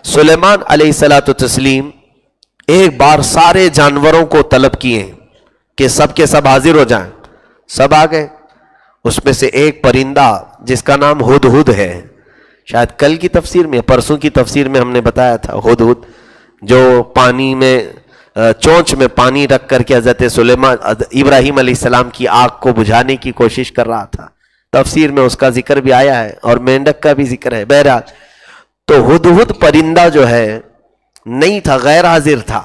سلیمان علیہ الصلوۃ والتسلیم ایک بار سارے جانوروں کو طلب کیے کہ سب کے سب حاضر ہو جائیں. سب آ گئے. اس میں سے ایک پرندہ جس کا نام ہدہد ہے، شاید کل کی تفسیر میں پرسوں کی تفسیر میں ہم نے بتایا تھا، ہدہد جو پانی میں چونچ میں پانی رکھ کر کے حضرت سلیمان ابراہیم علیہ السلام کی آگ کو بجھانے کی کوشش کر رہا تھا. تفسیر میں اس کا ذکر بھی آیا ہے اور مینڈک کا بھی ذکر ہے. بہرحال تو ہدہد پرندہ جو ہے نہیں تھا، غیر حاضر تھا.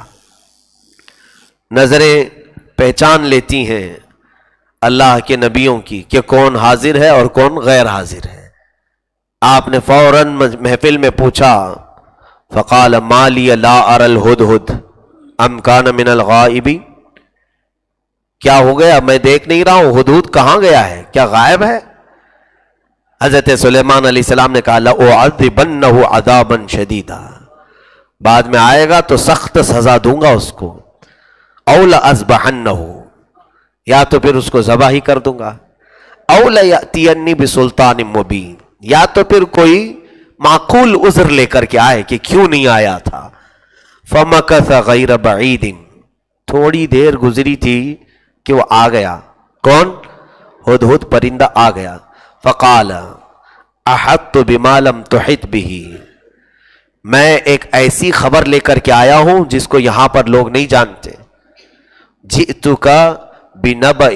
نظریں پہچان لیتی ہیں اللہ کے نبیوں کی کہ کون حاضر ہے اور کون غیر حاضر ہے. آپ نے فوراً محفل میں پوچھا، فقال ما لی لا اری الہدہد ام کان من الغائبین، کیا ہو گیا میں دیکھ نہیں رہا ہوں، ہدہد کہاں گیا ہے، کیا غائب ہے؟ حضرت سلیمان علیہ السلام نے کہا لأعذبنہ عذابا شدیدا، بعد میں آئے گا تو سخت سزا دوں گا اس کو، او لأذبحنہ، یا تو پھر اس کو ذبح ہی کر دوں گا، او لیأتینی بسلطان مبین، یا تو پھر کوئی معقول عذر لے کر کے آئے کہ کیوں نہیں آیا تھا. فمکث غیر بعید، تھوڑی دیر گزری تھی کہ وہ آ گیا. کون؟ ہدہد پرندہ آ گیا. فقال احطت بما لم تحط به، میں ایک ایسی خبر لے کر کے آیا ہوں جس کو یہاں پر لوگ نہیں جانتے. جئتک بنبأ،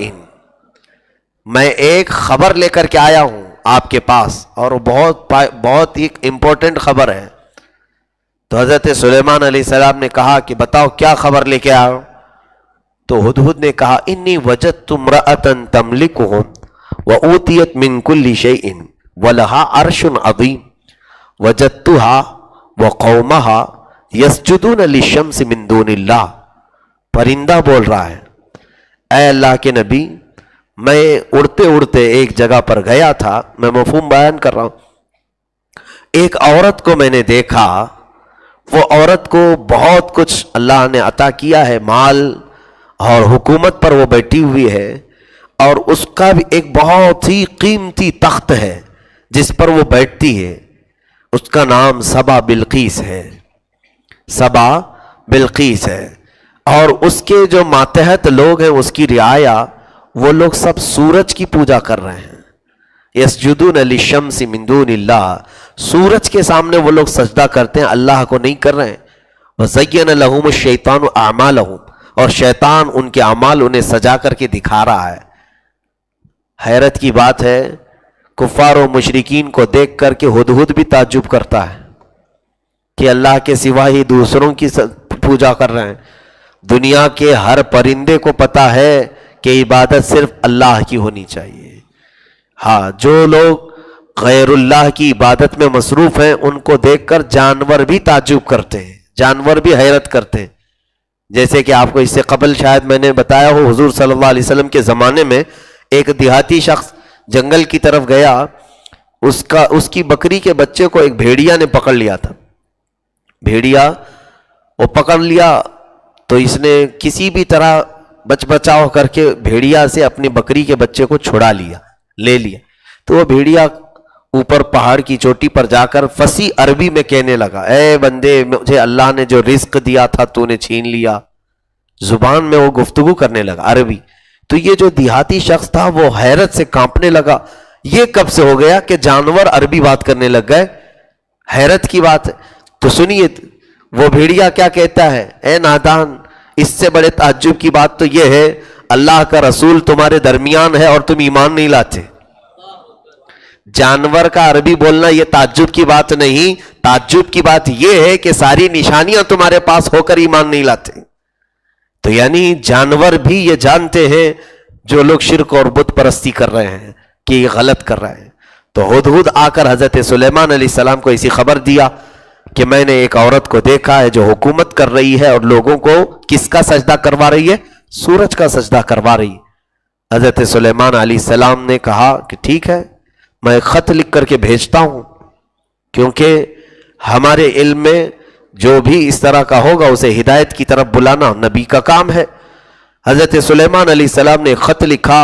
میں ایک خبر لے کر کے آیا ہوں آپ کے پاس، اور بہت ایک امپورٹنٹ خبر ہے. تو حضرت سلیمان علیہ السلام نے کہا کہ بتاؤ کیا خبر لے کے آؤ؟ تو ہدہد نے کہا انی وجدت امرأة تملکہم وأوتیت من کل شیء ولہا عرش عظیم وجدتها وقومها یسجدون للشمس من دون اللہ. پرندہ بول رہا ہے، اے اللہ کے نبی، میں اڑتے اڑتے ایک جگہ پر گیا تھا، میں مفہوم بیان کر رہا ہوں، ایک عورت کو میں نے دیکھا، وہ عورت کو بہت کچھ اللہ نے عطا کیا ہے، مال اور حکومت پر وہ بیٹھی ہوئی ہے، اور اس کا بھی ایک بہت ہی قیمتی تخت ہے جس پر وہ بیٹھتی ہے. اس کا نام سبا بلقیس ہے، سبا بلقیس ہے. اور اس کے جو ماتحت لوگ ہیں، اس کی رعایا، وہ لوگ سب سورج کی پوجا کر رہے ہیں. یسجدون للشمس من دون اللہ، سورج کے سامنے وہ لوگ سجدہ کرتے ہیں، اللہ کو نہیں کر رہے ہیں. وزین لہم الشیطان اعمالہم، اور شیطان ان کے اعمال انہیں سجا کر کے دکھا رہا ہے. حیرت کی بات ہے، کفار و مشرکین کو دیکھ کر کے ہدہد بھی تعجب کرتا ہے کہ اللہ کے سوا ہی دوسروں کی پوجا کر رہے ہیں. دنیا کے ہر پرندے کو پتا ہے کہ عبادت صرف اللہ کی ہونی چاہیے. ہاں، جو لوگ غیر اللہ کی عبادت میں مصروف ہیں ان کو دیکھ کر جانور بھی تعجب کرتے ہیں، جانور بھی حیرت کرتے ہیں. جیسے کہ آپ کو اس سے قبل شاید میں نے بتایا ہو، حضور صلی اللہ علیہ وسلم کے زمانے میں ایک دیہاتی شخص جنگل کی طرف گیا، اس کی بکری کے بچے کو ایک بھیڑیا نے پکڑ لیا تھا. بھیڑیا وہ پکڑ لیا تو اس نے کسی بھی طرح بچاؤ کر کے بھیڑیا سے اپنی بکری کے بچے کو چھڑا لیا، لے لیا. تو وہ بھیڑیا اوپر پہاڑ کی چوٹی پر جا کر فصیح عربی میں کہنے لگا، اے بندے، مجھے اللہ نے جو رزق دیا تھا تو نے چھین لیا. زبان میں وہ گفتگو کرنے لگا عربی. تو یہ جو دیہاتی شخص تھا وہ حیرت سے کانپنے لگا، یہ کب سے ہو گیا کہ جانور عربی بات کرنے لگ گئے؟ حیرت کی بات ہے. تو سنیے وہ بھیڑیا کیا کہتا ہے، اے نادان، اس سے بڑے تعجب کی بات تو یہ ہے اللہ کا رسول تمہارے درمیان ہے اور تم ایمان نہیں لاتے. جانور کا عربی بولنا یہ تعجب کی بات نہیں، تعجب کی بات یہ ہے کہ ساری نشانیاں تمہارے پاس ہو کر ایمان نہیں لاتے. تو یعنی جانور بھی یہ جانتے ہیں جو لوگ شرک اور بت پرستی کر رہے ہیں کہ یہ غلط کر رہے ہیں. تو ہدہد آ کر حضرت سلیمان علیہ السلام کو ایسی خبر دیا کہ میں نے ایک عورت کو دیکھا ہے جو حکومت کر رہی ہے اور لوگوں کو کس کا سجدہ کروا رہی ہے؟ سورج کا سجدہ کروا رہی. حضرت سلیمان علیہ السلام نے کہا کہ ٹھیک ہے، میں خط لکھ کر کے بھیجتا ہوں، کیونکہ ہمارے علم میں جو بھی اس طرح کا ہوگا اسے ہدایت کی طرف بلانا نبی کا کام ہے. حضرت سلیمان علیہ السلام نے خط لکھا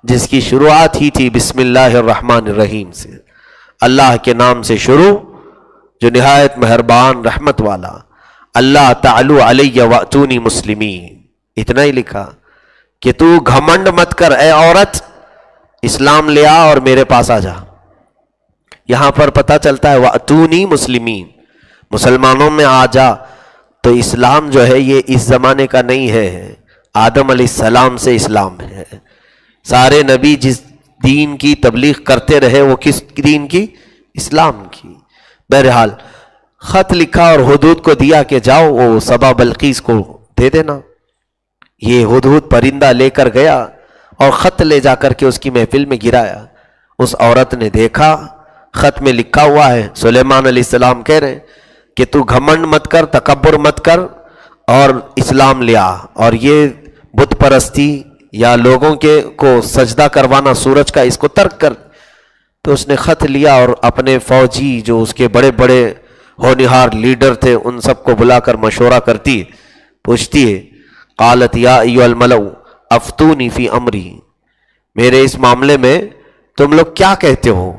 جس کی شروعات ہی تھی بسم اللہ الرحمن الرحیم سے، اللہ کے نام سے شروع جو نہایت مہربان رحمت والا، اللہ تعالو علیہ واتونی مسلمین، اتنا ہی لکھا کہ تو گھمنڈ مت کر اے عورت، اسلام لے آ اور میرے پاس آ جا۔ یہاں پر پتہ چلتا ہے واتونی مسلمین، مسلمانوں میں آ جا۔ تو اسلام جو ہے یہ اس زمانے کا نہیں ہے، آدم علیہ السلام سے اسلام ہے۔ سارے نبی جس دین کی تبلیغ کرتے رہے وہ کس دین کی؟ اسلام کی۔ بہرحال خط لکھا اور ہدہد کو دیا کہ جاؤ وہ سبا بلقیس کو دے دینا۔ یہ ہدہد پرندہ لے کر گیا اور خط لے جا کر کے اس کی محفل میں گرایا۔ اس عورت نے دیکھا خط میں لکھا ہوا ہے، سلیمان علیہ السلام کہہ رہے ہیں کہ تو گھمنڈ مت کر، تکبر مت کر اور اسلام لے آ، اور یہ بت پرستی یا لوگوں کے کو سجدہ کروانا سورج کا، اس کو ترک کر۔ تو اس نے خط لیا اور اپنے فوجی جو اس کے بڑے بڑے ہونہار لیڈر تھے ان سب کو بلا کر مشورہ کرتی، پوچھتی ہے، قالت یا ایھا الملأ افتونی فی امری، میرے اس معاملے میں تم لوگ کیا کہتے ہو،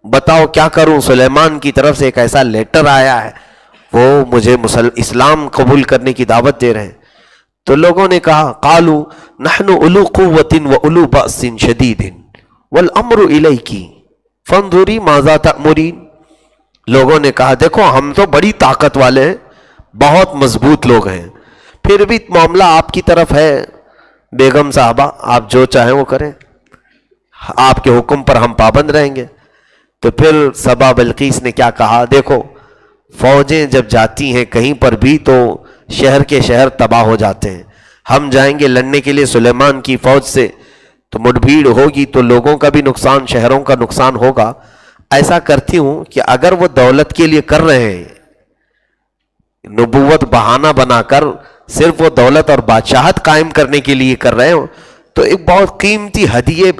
بتاؤ کیا کروں؟ سلیمان کی طرف سے ایک ایسا لیٹر آیا ہے، وہ مجھے اسلام قبول کرنے کی دعوت دے رہے ہیں۔ تو لوگوں نے کہا قالوا نحن اولو قوۃ واولو بأس شدید والامر الیک فانظری ماذا تأمرین۔ لوگوں نے کہا دیکھو ہم تو بڑی طاقت والے ہیں، بہت مضبوط لوگ ہیں، پھر بھی معاملہ آپ کی طرف ہے، بیگم صاحبہ آپ جو چاہیں وہ کریں، آپ کے حکم پر ہم پابند رہیں گے۔ تو پھر سبا بلقیس نے کیا کہا، دیکھو فوجیں جب جاتی ہیں کہیں پر بھی تو شہر کے شہر تباہ ہو جاتے ہیں، ہم جائیں گے لڑنے کے لیے سلیمان کی فوج سے تو مڈبھیڑ ہوگی تو لوگوں کا بھی نقصان، شہروں کا نقصان ہوگا۔ ایسا کرتی ہوں کہ اگر وہ دولت کے لیے کر رہے ہیں، نبوت بہانہ بنا کر صرف وہ دولت اور بادشاہت قائم کرنے کے لیے کر رہے ہوں تو ایک بہت قیمتی ہدیے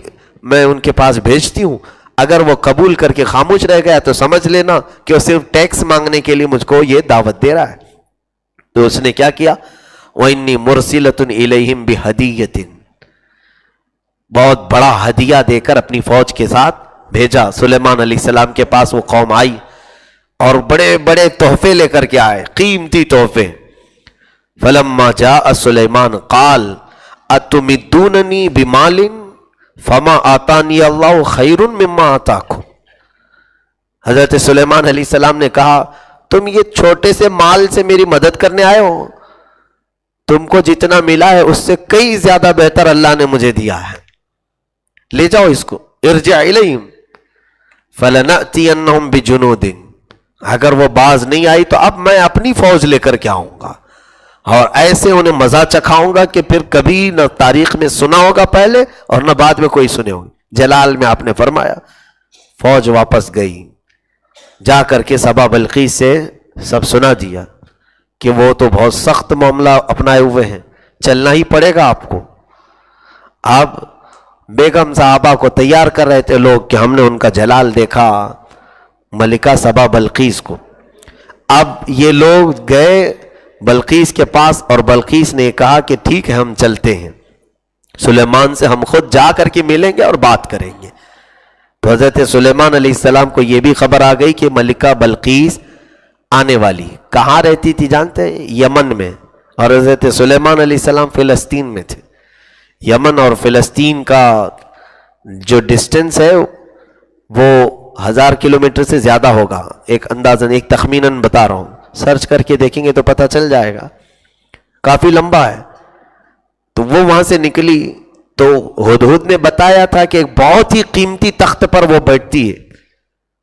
میں ان کے پاس بھیجتی ہوں، اگر وہ قبول کر کے خاموش رہ گیا تو سمجھ لینا کہ وہ صرف ٹیکس مانگنے کے لیے مجھ کو یہ دعوت دے رہا ہے۔ تو اس نے کیا کیا، وَإِنِّي مُرْسِلَةٌ إِلَيْهِمْ بِهَدِيَّةٍ، بہت بڑا ہدیہ دے کر اپنی فوج کے ساتھ بھیجا۔ سلیمان علیہ السلام کے پاس وہ قوم آئی اور بڑے بڑے تحفے لے کر کے آئے، قیمتی تحفے۔ فَلَمَّا جَاءَ سُلَيْمَانُ قَالَ أَتُمِدُّونَنِي بِمَالٍ فَمَا آتَانِيَ اللَّهُ خَيْرٌ مِّمَّا آتَاكُمْ۔ حضرت سلیمان علیہ السلام نے کہا تم یہ چھوٹے سے مال سے میری مدد کرنے آئے ہو، تم کو جتنا ملا ہے اس سے کئی زیادہ بہتر اللہ نے مجھے دیا ہے، لے جاؤ اس کو، ارجع الیہم فلنأتینہم بجنود، اگر وہ باز نہیں آئی تو اب میں اپنی فوج لے کر کے آؤں گا اور ایسے انہیں مزہ چکھاؤں گا کہ پھر کبھی نہ تاریخ میں سنا ہوگا پہلے اور نہ بعد میں کوئی سنے ہوگی۔ جلال میں آپ نے فرمایا۔ فوج واپس گئی، جا کر کے سبا بلقیس سے سب سنا دیا کہ وہ تو بہت سخت معاملہ اپنائے ہوئے ہیں، چلنا ہی پڑے گا آپ کو۔ اب بیگم صاحبہ کو تیار کر رہے تھے لوگ کہ ہم نے ان کا جلال دیکھا، ملکہ سبا بلقیس کو۔ اب یہ لوگ گئے بلقیس کے پاس اور بلقیس نے کہا کہ ٹھیک ہے ہم چلتے ہیں، سلیمان سے ہم خود جا کر کے ملیں گے اور بات کریں گے۔ تو حضرت سلیمان علیہ السلام کو یہ بھی خبر آ گئی کہ ملکہ بلقیس آنے والی۔ کہاں رہتی تھی جانتے ہیں؟ یمن میں، اور حضرت سلیمان علیہ السلام فلسطین میں تھے۔ یمن اور فلسطین کا جو ڈسٹنس ہے وہ 1000 کلومیٹر سے زیادہ ہوگا، ایک اندازاً، ایک تخمیناً بتا رہا ہوں، سرچ کر کے دیکھیں گے تو پتہ چل جائے گا، کافی لمبا ہے۔ تو وہ وہاں سے نکلی تو ہدہد نے بتایا تھا کہ ایک بہت ہی قیمتی تخت پر وہ بیٹھتی ہے،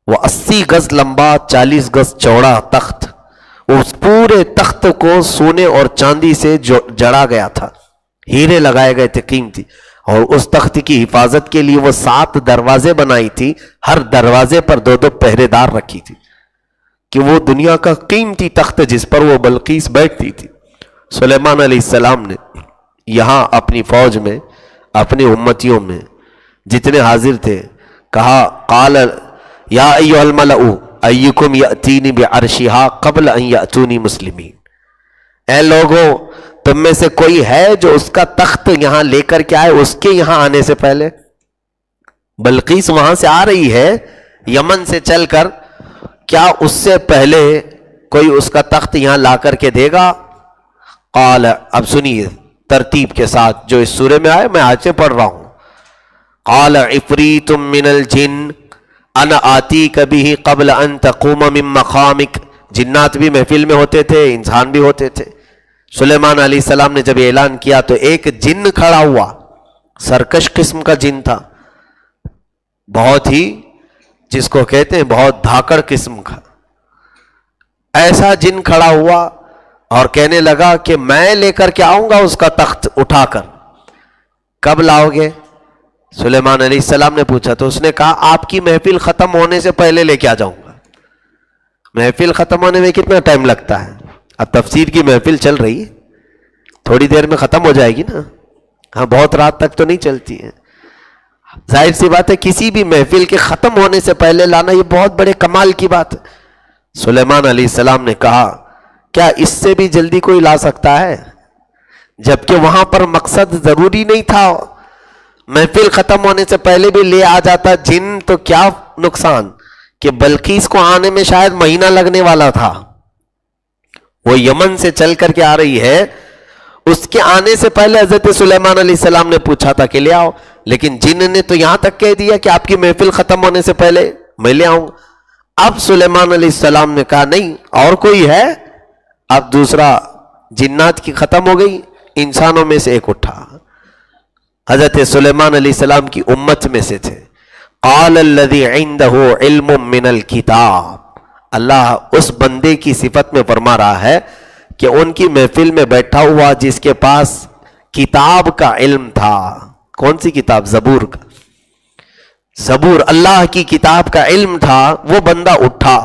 وہ 80 گز لمبا 40 گز چوڑا تخت، اس پورے تخت کو سونے اور چاندی سے جڑا گیا تھا، ہیرے لگائے گئے تھے قیمتی، اور اس تخت کی حفاظت کے لیے وہ 7 دروازے بنائی تھی، ہر دروازے پر 2 پہرے دار رکھی تھی کہ وہ دنیا کا قیمتی تخت جس پر وہ بلقیس بیٹھتی تھی۔ سلیمان علیہ السلام نے یہاں اپنی فوج میں، اپنی امتیوں میں جتنے حاضر تھے کہا قال یا ایھا الملأ ایکم یأتینی بعرشہا قبل ان یأتونی مسلمین، اے لوگوں تم میں سے کوئی ہے جو اس کا تخت یہاں لے کر کے آئے اس کے یہاں آنے سے پہلے؟ بلقیس وہاں سے آ رہی ہے یمن سے چل کر کیا اس سے پہلے کوئی اس کا تخت یہاں لا کر کے دے گا؟ قال، اب سنیے ترتیب کے ساتھ جو اس سورے میں آئے، میں آیتیں پڑھ رہا ہوں. قال عفریت من الجن انا آتیک بہ قبل ان تقوم من مقامک. جنات بھی محفل میں ہوتے تھے، انسان بھی ہوتے تھے. سلیمان علیہ السلام نے جب اعلان کیا تو ایک جن کھڑا ہوا، سرکش قسم کا جن تھا، بہت ہی جس کو کہتے ہیں بہت دھاکڑ قسم کا. ایسا جن کھڑا ہوا اور کہنے لگا کہ میں لے کر کے آؤں گا اس کا تخت اٹھا کر. کب لاؤ گے؟ سلیمان علیہ السلام نے پوچھا تو اس نے کہا آپ کی محفل ختم ہونے سے پہلے لے کے آ جاؤں گا. محفل ختم ہونے میں کتنا ٹائم لگتا ہے؟ اب تفسیر کی محفل چل رہی ہے، تھوڑی دیر میں ختم ہو جائے گی نا. ہاں، بہت رات تک تو نہیں چلتی ہے. ظاہر سی بات ہے کسی بھی محفل کے ختم ہونے سے پہلے لانا یہ بہت بڑے کمال کی بات ہے. سلیمان علیہ السلام نے کہا کیا اس سے بھی جلدی کوئی لا سکتا ہے؟ جبکہ وہاں پر مقصد ضروری نہیں تھا، محفل ختم ہونے سے پہلے بھی لے آ جاتا جن تو کیا نقصان کہ بلقیس کو آنے میں شاید مہینہ لگنے والا تھا. وہ یمن سے چل کر کے آ رہی ہے، اس کے آنے سے پہلے حضرت سلیمان علیہ السلام نے پوچھا تھا کہ لے آؤ، لیکن جن نے تو یہاں تک کہہ دیا کہ آپ کی محفل ختم ہونے سے پہلے میں لے آؤں. اب سلیمان علیہ السلام نے کہا نہیں اور کوئی ہے. اب دوسرا جنات کی ختم ہو گئی، انسانوں میں سے ایک اٹھا، حضرت سلیمان علیہ السلام کی امت میں سے تھے. قال الذی عنده علم من الکتاب. اللہ اس بندے کی صفت میں فرما رہا ہے کہ ان کی محفل میں بیٹھا ہوا جس کے پاس کتاب کا علم تھا. کون سی کتاب؟ زبور کا. زبور، اللہ کی کتاب کا علم تھا. وہ بندہ اٹھا،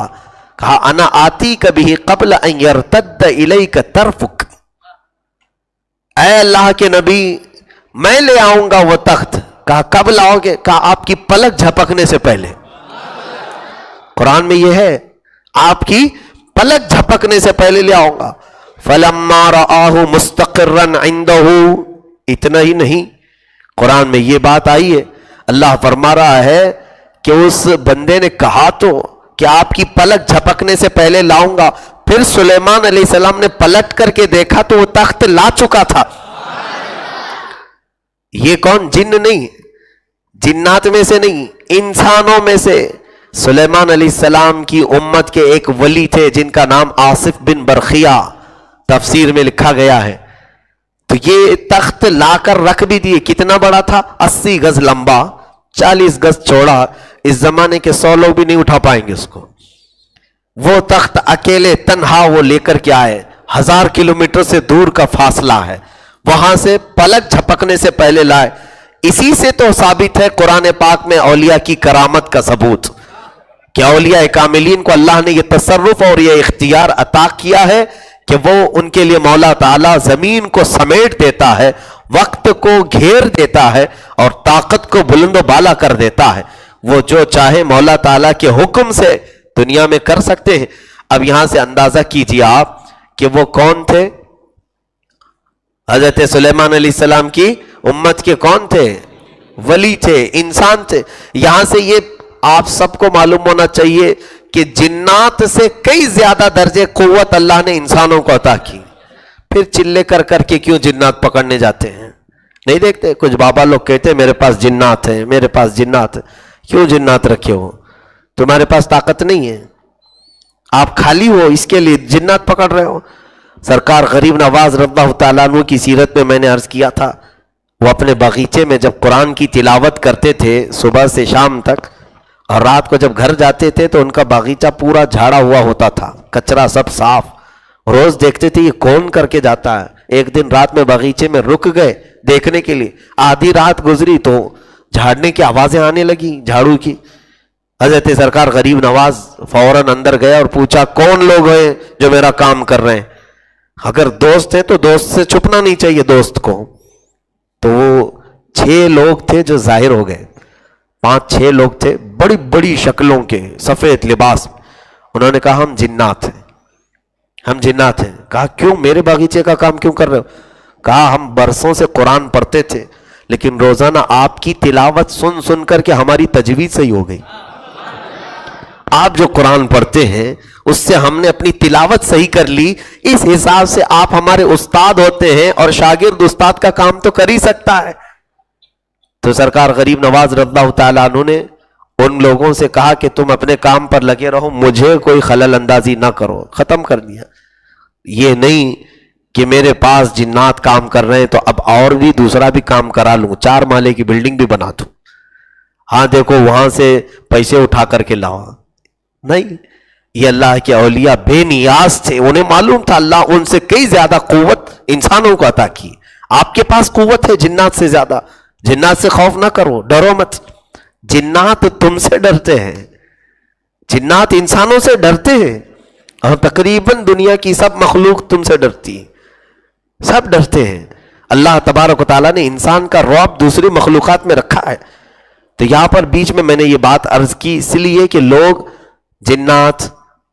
کہا انا آتی کبھی قبل ان یرتد الیک طرفک. اے اللہ کے نبی میں لے آؤں گا وہ تخت. کہا کب لاؤ گے؟ کہا آپ کی پلک جھپکنے سے پہلے. قرآن میں یہ ہے آپ کی پلک جھپکنے سے پہلے لے آؤں گا. فلما رآہ مستقرا عنده. اتنا ہی نہیں، قرآن میں یہ بات آئی ہے، اللہ فرما رہا ہے کہ اس بندے نے کہا تو کہ آپ کی پلک جھپکنے سے پہلے لاؤں گا. پھر سلیمان علیہ السلام نے پلٹ کر کے دیکھا تو وہ تخت لا چکا تھا. یہ کون؟ جن نہیں، جنات میں سے نہیں، انسانوں میں سے. سلیمان علیہ السلام کی امت کے ایک ولی تھے جن کا نام آصف بن برخیہ، تفسیر میں لکھا گیا ہے. تو یہ تخت لا کر رکھ بھی دیے. کتنا بڑا تھا؟ 80 گز لمبا، 40 گز چوڑا. اس زمانے کے 100 لوگ بھی نہیں اٹھا پائیں گے اس کو. وہ تخت اکیلے تنہا وہ لے کر کے آئے. 1000 کلومیٹر سے دور کا فاصلہ ہے، وہاں سے پلک جھپکنے سے پہلے لائے. اسی سے تو ثابت ہے قرآن پاک میں اولیاء کی کرامت کا ثبوت کہ اولیاء کاملین کو اللہ نے یہ تصرف اور یہ اختیار عطا کیا ہے کہ وہ ان کے لیے مولا تعالیٰ زمین کو سمیٹ دیتا ہے، وقت کو گھیر دیتا ہے اور طاقت کو بلند و بالا کر دیتا ہے. وہ جو چاہے مولا تعالیٰ کے حکم سے دنیا میں کر سکتے ہیں. اب یہاں سے اندازہ کیجئے آپ کہ وہ کون تھے؟ حضرت سلیمان علیہ السلام کی امت کے کون تھے؟ ولی تھے، انسان تھے. یہاں سے یہ آپ سب کو معلوم ہونا چاہیے کہ جنات سے کئی زیادہ درجے قوت اللہ نے انسانوں کو عطا کی. پھر چلے کر کر کے کیوں جنات پکڑنے جاتے ہیں؟ نہیں دیکھتے کچھ بابا لوگ کہتے ہیں میرے پاس جنات ہیں، میرے پاس جنات ہیں. کیوں جنات رکھے ہو؟ تمہارے پاس طاقت نہیں ہے، آپ خالی ہو، اس کے لیے جنات پکڑ رہے ہو. سرکار غریب نواز رضی اللہ تعالیٰ عنہ کی سیرت میں نے عرض کیا تھا، وہ اپنے باغیچے میں جب قرآن کی تلاوت کرتے تھے صبح سے شام تک، اور رات کو جب گھر جاتے تھے تو ان کا باغیچہ پورا جھاڑا ہوا ہوتا تھا، کچرا سب صاف. روز دیکھتے تھے یہ کون کر کے جاتا ہے. ایک دن رات میں باغیچے میں رک گئے دیکھنے کے لیے. آدھی رات گزری تو جھاڑنے کی آوازیں آنے لگی، جھاڑو کی. حضرت سرکار غریب نواز فوراً اندر گیا اور پوچھا کون لوگ ہیں جو میرا کام کر رہے ہیں؟ اگر دوست ہیں تو دوست سے چھپنا نہیں چاہیے دوست کو. تو وہ 6 لوگ تھے جو ظاہر ہو گئے، 5-6 لوگ تھے بڑی بڑی شکلوں کے، سفید لباس. انہوں نے کہا ہم جنات ہیں، ہم جنات ہیں. کہا کیوں؟ میرے باغیچے کا کام کیوں کر رہے ہو؟ کہا ہم برسوں سے قرآن پڑھتے تھے لیکن روزانہ آپ کی تلاوت سن سن کر کے ہماری تجوید صحیح ہو گئی. آپ جو قرآن پڑھتے ہیں اس سے ہم نے اپنی تلاوت صحیح کر لی، اس حساب سے آپ ہمارے استاد ہوتے ہیں اور شاگرد استاد کا کام تو کر ہی سکتا ہے۔ تو سرکار غریب نواز رضی اللہ تعالیٰ عنہ نے ان لوگوں سے کہا کہ تم اپنے کام پر لگے رہو، مجھے کوئی خلل اندازی نہ کرو، ختم کر دیا۔ یہ نہیں کہ میرے پاس جنات کام کر رہے ہیں تو اب اور بھی دوسرا بھی کام کرا لوں، 4 مالے کی بلڈنگ بھی بنا دوں، ہاں دیکھو وہاں سے پیسے اٹھا کر کے لاؤ۔ نہیں، یہ اللہ کے اولیاء بے نیاز تھے، انہیں معلوم تھا اللہ ان سے کئی زیادہ قوت انسانوں کو عطا کی۔ آپ کے پاس قوت ہے جنات سے زیادہ، جنات سے خوف نہ کرو، ڈرو مت، جنات تم سے ڈرتے ہیں، جنات انسانوں سے ڈرتے ہیں، اور تقریباً دنیا کی سب مخلوق تم سے ڈرتی، سب ڈرتے ہیں۔ اللہ تبارک و تعالیٰ نے انسان کا رعب دوسری مخلوقات میں رکھا ہے۔ تو یہاں پر بیچ میں نے یہ بات عرض کی اس لیے کہ لوگ جنات،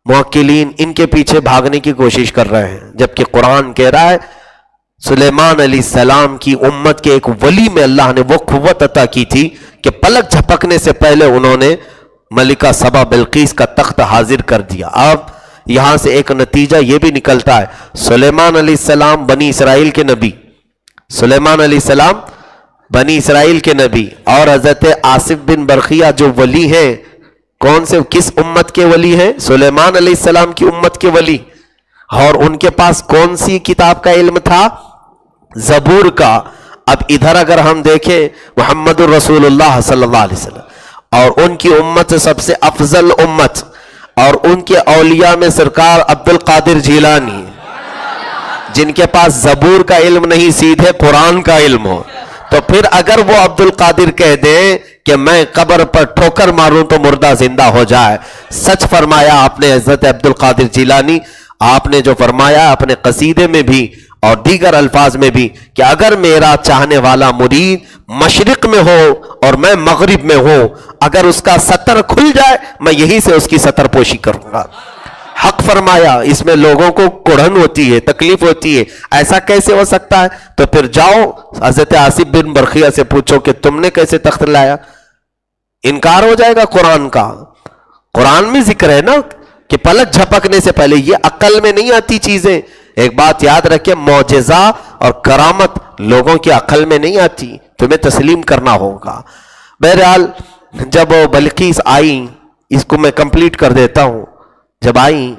موکلین، ان کے پیچھے بھاگنے کی کوشش کر رہے ہیں، جبکہ قرآن کہہ رہا ہے سلیمان علیہ السلام کی امت کے ایک ولی میں اللہ نے وہ قوت عطا کی تھی کہ پلک جھپکنے سے پہلے انہوں نے ملکہ سبا بلقیس کا تخت حاضر کر دیا۔ اب یہاں سے ایک نتیجہ یہ بھی نکلتا ہے، سلیمان علیہ السلام بنی اسرائیل کے نبی، سلیمان علیہ السلام بنی اسرائیل کے نبی، اور حضرت آصف بن برقیہ جو ولی ہیں، کون سے کس امت کے ولی ہیں؟ سلیمان علیہ السلام کی امت کے ولی، اور ان کے پاس کون سی کتاب کا علم تھا؟ زبور کا۔ اب ادھر اگر ہم دیکھیں محمد الرسول اللہ صلی اللہ علیہ وسلم اور ان کی امت سب سے افضل امت، اور ان کے اولیاء میں سرکار عبد القادر جیلانی، جن کے پاس زبور کا علم نہیں سیدھے قرآن کا علم ہو، تو پھر اگر وہ عبد القادر کہہ دیں کہ میں قبر پر ٹھوکر ماروں تو مردہ زندہ ہو جائے، سچ فرمایا آپ نے حضرت عبد القادر جیلانی، آپ نے جو فرمایا اپنے قصیدے میں بھی اور دیگر الفاظ میں بھی کہ اگر میرا چاہنے والا مرید مشرق میں ہو اور میں مغرب میں ہوں، اگر اس کا ستر کھل جائے میں یہی سے اس کی ستر پوشی کروں گا۔ حق فرمایا، اس میں لوگوں کو کڑھن ہوتی ہے، تکلیف ہوتی ہے، ایسا کیسے ہو سکتا ہے؟ تو پھر جاؤ حضرت آصف بن برقیہ سے پوچھو کہ تم نے کیسے تخت لایا؟ انکار ہو جائے گا قرآن کا۔ قرآن میں ذکر ہے نا کہ پلک جھپکنے سے پہلے، یہ عقل میں نہیں آتی چیزیں۔ ایک بات یاد رکھیں، معجزہ اور کرامت لوگوں کی عقل میں نہیں آتی، تمہیں تسلیم کرنا ہوگا۔ بہرحال جب وہ بلقیس آئی، اس کو میں کمپلیٹ کر دیتا ہوں، جب آئی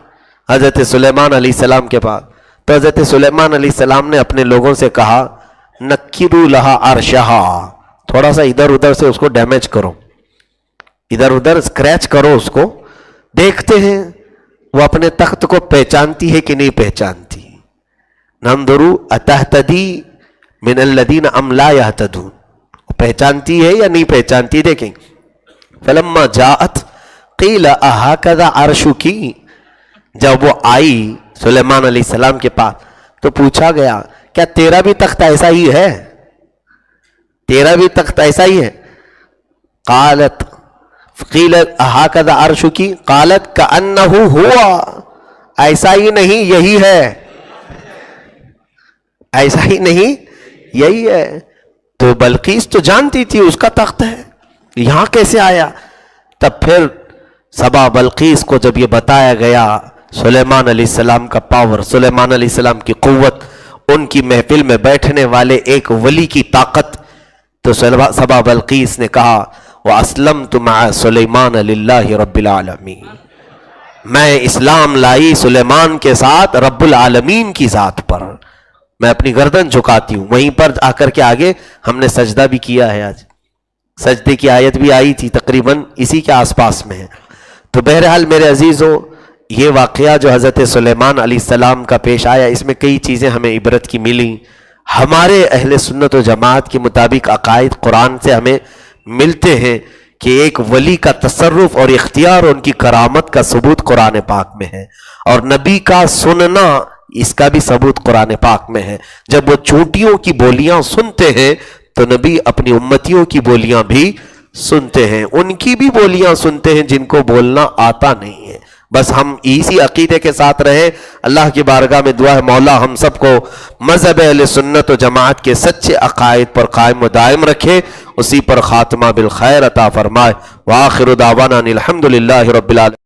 حضرت سلیمان علیہ السلام کے پاس، تو حضرت سلیمان علیہ السلام نے اپنے لوگوں سے کہا نکروا لہا عرشہا، تھوڑا سا ادھر ادھر سے اس کو ڈیمیج کرو، ادھر ادھر اسکریچ کرو اس کو، دیکھتے ہیں وہ اپنے تخت کو پہچانتی ہے کہ نہیں پہچانتی۔ ننظروا اتہتدی من الذین ام لا یہتدون، پہچانتی ہے یا نہیں پہچانتی، دیکھیں۔ فلما جاءت قیل اہکذا عرشکی، جب وہ آئی سلیمان علیہ السلام کے پاس تو پوچھا گیا کیا تیرا بھی تخت ایسا ہی ہے؟ تیرا بھی تخت ایسا ہی ہے؟ قالت قیل اہکذا عرشکی قالت کأنہ ہوا، ایسا ہی نہیں یہی ہے، ایسا ہی نہیں یہی ہے۔ تو بلقیس تو جانتی تھی اس کا تخت ہے، یہاں کیسے آیا؟ تب پھر سبا بلقیس کو جب یہ بتایا گیا سلیمان علیہ السلام کا پاور، سلیمان علیہ السلام کی قوت، ان کی محفل میں بیٹھنے والے ایک ولی کی طاقت، تو سبا بلقیس نے کہا وَأَسْلَمْتُ مَعَ سُلَيْمَانَ لِلَّهِ رَبِّ الْعَالَمِينَ، میں اسلام لائی سلیمان کے ساتھ رب العالمین کی ذات پر، میں اپنی گردن جھکاتی ہوں۔ وہیں پر آ کر کے آگے ہم نے سجدہ بھی کیا ہے، آج سجدے کی آیت بھی آئی تھی، تقریباً اسی کے آس پاس میں ہے۔ تو بہرحال میرے عزیزوں، یہ واقعہ جو حضرت سلیمان علیہ السلام کا پیش آیا، اس میں کئی چیزیں ہمیں عبرت کی ملی۔ ہمارے اہل سنت و جماعت کے مطابق عقائد قرآن سے ہمیں ملتے ہیں کہ ایک ولی کا تصرف اور اختیار، ان کی کرامت کا ثبوت قرآن پاک میں ہے، اور نبی کا سننا، اس کا بھی ثبوت قرآن پاک میں ہے۔ جب وہ چونٹیوں کی بولیاں سنتے ہیں تو نبی اپنی امتیوں کی بولیاں بھی سنتے ہیں، ان کی بھی بولیاں سنتے ہیں جن کو بولنا آتا نہیں ہے۔ بس ہم اسی عقیدے کے ساتھ رہیں۔ اللہ کی بارگاہ میں دعا ہے مولا ہم سب کو مذہب اہل سنت و جماعت کے سچے عقائد پر قائم و دائم رکھے، اسی پر خاتمہ بالخیر عطا فرمائے۔ وآخر دعوانا الحمدللہ رب العالمین۔